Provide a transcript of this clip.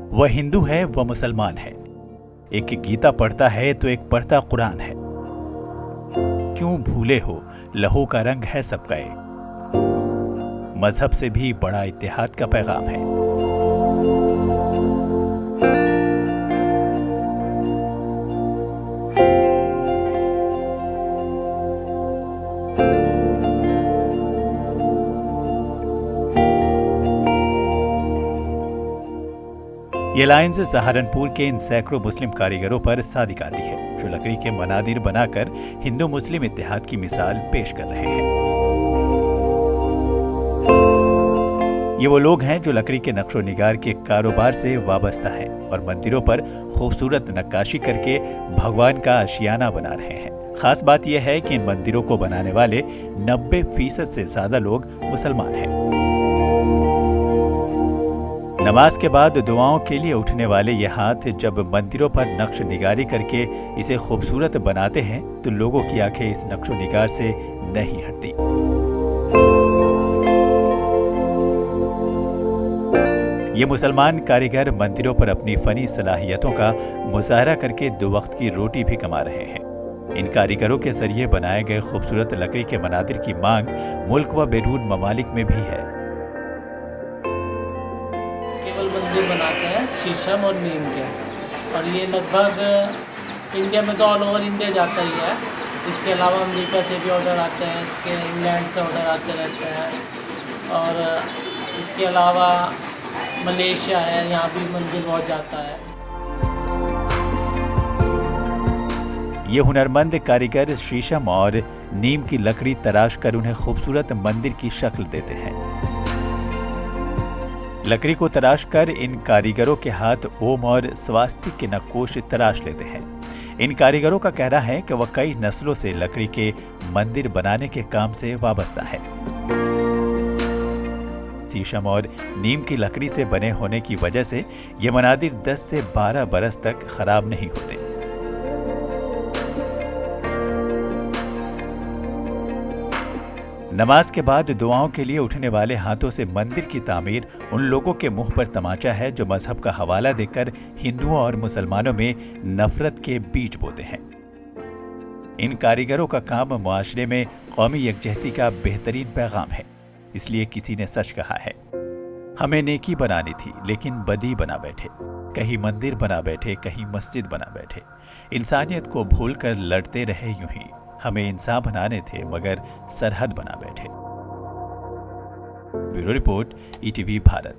वह हिंदू है, वह मुसलमान है। एक गीता पढ़ता है तो एक पढ़ता कुरान है। क्यों भूले हो, लहू का रंग है सबका एक। मजहब से भी बड़ा इत्तेहाद का पैगाम है। ये लाइंस सहारनपुर के इन सैकड़ों मुस्लिम कारीगरों पर सादिक आती है, जो लकड़ी के मनादिर बनाकर हिंदू मुस्लिम इत्तेहाद की मिसाल पेश कर रहे हैं। ये वो लोग हैं जो लकड़ी के नक्शो निगार के कारोबार से वाबस्ता हैं और मंदिरों पर खूबसूरत नक्काशी करके भगवान का आशियाना बना रहे हैं। खास बात यह है कि इन मंदिरों को बनाने वाले 90% से ज्यादा लोग मुसलमान हैं। नमाज के बाद दुआओं के लिए उठने वाले ये हाथ जब मंदिरों पर नक्श निगारी करके इसे खूबसूरत बनाते हैं तो लोगों की आंखें इस नक्शो निगार से नहीं हटती। ये मुसलमान कारीगर मंदिरों पर अपनी फनी सलाहियतों का मुजाहरा करके 2 वक्त की रोटी भी कमा रहे हैं। इन कारीगरों के जरिए बनाए गए खूबसूरत लकड़ी के मनादिर की मांग मुल्क व बैरून ममालिक में भी है। मंदिर बनाते हैं शीशम और नीम के, और ये लगभग इंडिया में तो ऑल ओवर इंडिया जाता ही है। इसके अलावा अमेरिका से भी ऑर्डर आते हैं, इसके इंग्लैंड से ऑर्डर आते रहते हैं, और इसके अलावा मलेशिया है, यहाँ भी मंदिर बहुत जाता है। ये हुनरमंद कारीगर शीशम और नीम की लकड़ी तराश कर उन्हें खूबसूरत मंदिर की शक्ल देते हैं। लकड़ी को तराश कर इन कारीगरों के हाथ ओम और स्वास्तिक के नक्कोश तराश लेते हैं। इन कारीगरों का कहना है कि वह कई नस्लों से लकड़ी के मंदिर बनाने के काम से वाबस्ता है। शीशम और नीम की लकड़ी से बने होने की वजह से ये मनादिर 10 से 12 बरस तक खराब नहीं होते। नमाज के बाद दुआओं के लिए उठने वाले हाथों से मंदिर की तामीर उन लोगों के मुंह पर तमाचा है जो मजहब का हवाला देकर हिंदुओं और मुसलमानों में नफरत के बीज बोते हैं। इन कारीगरों का काम मुआशरे में कौमी यकजहती का बेहतरीन पैगाम है। इसलिए किसी ने सच कहा है, हमें नेकी बनानी थी लेकिन बदी बना बैठे। कहीं मंदिर बना बैठे, कहीं मस्जिद बना बैठे। इंसानियत को भूलकर लड़ते रहे यूं ही। हमें इंसान बनाने थे मगर सरहद बना बैठे। Bureau report, ETV Bharat.